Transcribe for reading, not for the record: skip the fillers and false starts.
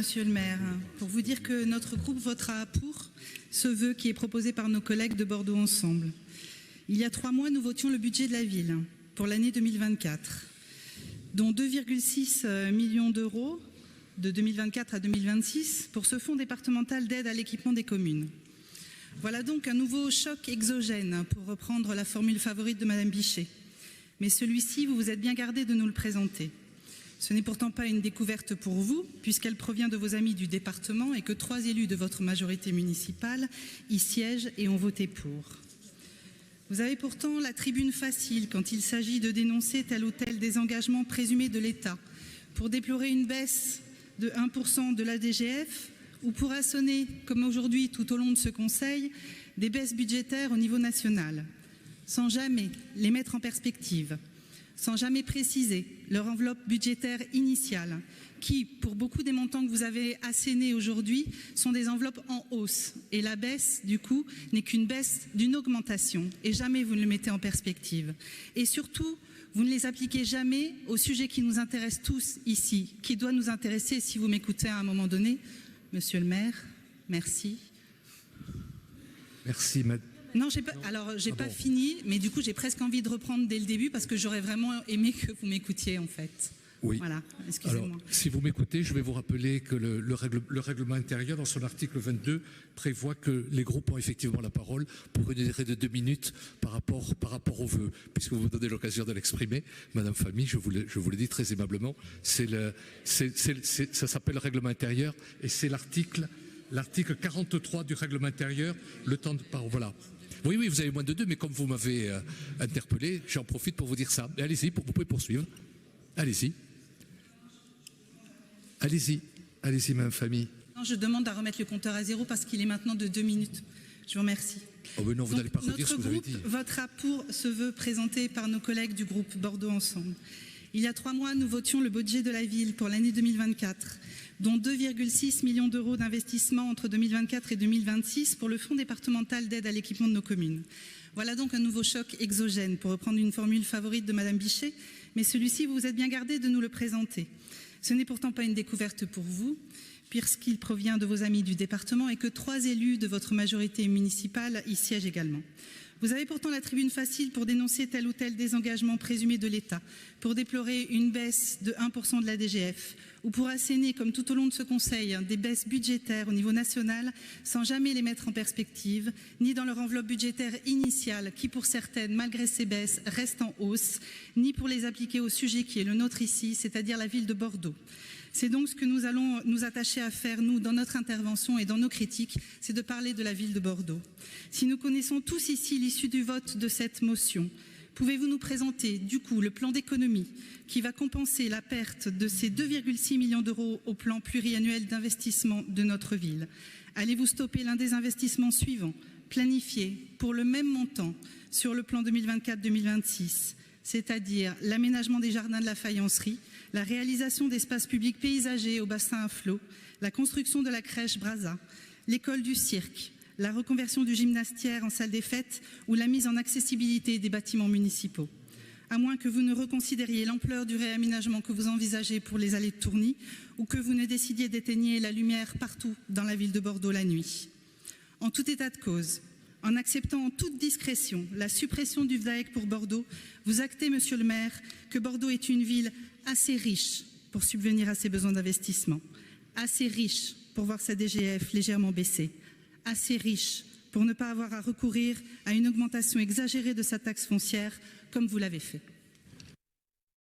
Monsieur le maire, pour vous dire que notre groupe votera pour ce vœu qui est proposé par nos collègues de Bordeaux Ensemble. Il y a 3 mois, nous votions le budget de la ville pour l'année 2024, dont 2,6 millions d'euros de 2024 à 2026 pour ce fonds départemental d'aide à l'équipement des communes. Voilà donc un nouveau choc exogène, pour reprendre la formule favorite de Madame Bichet. Mais celui-ci, vous vous êtes bien gardé de nous le présenter. Ce n'est pourtant pas une découverte pour vous, puisqu'elle provient de vos amis du département et que 3 élus de votre majorité municipale y siègent et ont voté pour. Vous avez pourtant la tribune facile quand il s'agit de dénoncer tel ou tel désengagement présumé de l'État, pour déplorer une baisse de 1% de la DGF ou pour assonner, comme aujourd'hui tout au long de ce Conseil, des baisses budgétaires au niveau national, sans jamais les mettre en perspective, sans jamais préciser leur enveloppe budgétaire initiale, qui, pour beaucoup des montants que vous avez assénés aujourd'hui, sont des enveloppes en hausse. Et la baisse, du coup, n'est qu'une baisse d'une augmentation. Et jamais vous ne le mettez en perspective. Et surtout, vous ne les appliquez jamais au sujet qui nous intéresse tous ici, qui doit nous intéresser, si vous m'écoutez à un moment donné. Monsieur le maire, merci. Merci, madame. Non, j'ai pas fini, mais du coup, j'ai presque envie de reprendre dès le début parce que j'aurais vraiment aimé que vous m'écoutiez, en fait. Oui. Voilà, excusez-moi. Alors, si vous m'écoutez, je vais vous rappeler que le règlement intérieur, dans son article 22, prévoit que les groupes ont effectivement la parole pour une durée de 2 minutes par rapport aux vœux. Puisque vous me donnez l'occasion de l'exprimer, Madame Famille, je vous le dis très aimablement, ça s'appelle le règlement intérieur et c'est l'article 43 du règlement intérieur, le temps de parole. Voilà. Oui, vous avez moins de 2, mais comme vous m'avez interpellé, j'en profite pour vous dire ça. Allez-y, vous pouvez poursuivre. Allez-y. Allez-y, Madame Famille. Non, je demande à remettre le compteur à 0 parce qu'il est maintenant de 2 minutes. Je vous remercie. Oh ben non, vous n'allez pas redire ce que vous avez dit. Notre groupe votera pour ce vœu présenté par nos collègues du groupe Bordeaux Ensemble. Il y a 3 mois, nous votions le budget de la ville pour l'année 2024, dont 2,6 millions d'euros d'investissement entre 2024 et 2026 pour le fonds départemental d'aide à l'équipement de nos communes. Voilà donc un nouveau choc exogène, pour reprendre une formule favorite de Madame Bichet, mais celui-ci, vous vous êtes bien gardé de nous le présenter. Ce n'est pourtant pas une découverte pour vous, puisqu'il provient de vos amis du département et que 3 élus de votre majorité municipale y siègent également. Vous avez pourtant la tribune facile pour dénoncer tel ou tel désengagement présumé de l'État, pour déplorer une baisse de 1% de la DGF, ou pour asséner, comme tout au long de ce Conseil, des baisses budgétaires au niveau national, sans jamais les mettre en perspective, ni dans leur enveloppe budgétaire initiale, qui pour certaines, malgré ces baisses, reste en hausse, ni pour les appliquer au sujet qui est le nôtre ici, c'est-à-dire la ville de Bordeaux. C'est donc ce que nous allons nous attacher à faire, nous, dans notre intervention et dans nos critiques, c'est de parler de la ville de Bordeaux. Si nous connaissons tous ici l'issue du vote de cette motion, pouvez-vous nous présenter, du coup, le plan d'économie qui va compenser la perte de ces 2,6 millions d'euros au plan pluriannuel d'investissement de notre ville? Allez-vous stopper l'un des investissements suivants, planifiés pour le même montant sur le plan 2024-2026, c'est-à-dire l'aménagement des jardins de la faïencerie, la réalisation d'espaces publics paysagers au bassin à flot, la construction de la crèche Brazza, l'école du cirque, la reconversion du gymnastière en salle des fêtes ou la mise en accessibilité des bâtiments municipaux. À moins que vous ne reconsidériez l'ampleur du réaménagement que vous envisagez pour les allées de Tourny ou que vous ne décidiez d'éteigner la lumière partout dans la ville de Bordeaux la nuit. En tout état de cause, en acceptant en toute discrétion la suppression du VDAEC pour Bordeaux, vous actez, Monsieur le maire, que Bordeaux est une ville assez riche pour subvenir à ses besoins d'investissement, assez riche pour voir sa DGF légèrement baisser, assez riche pour ne pas avoir à recourir à une augmentation exagérée de sa taxe foncière, comme vous l'avez fait.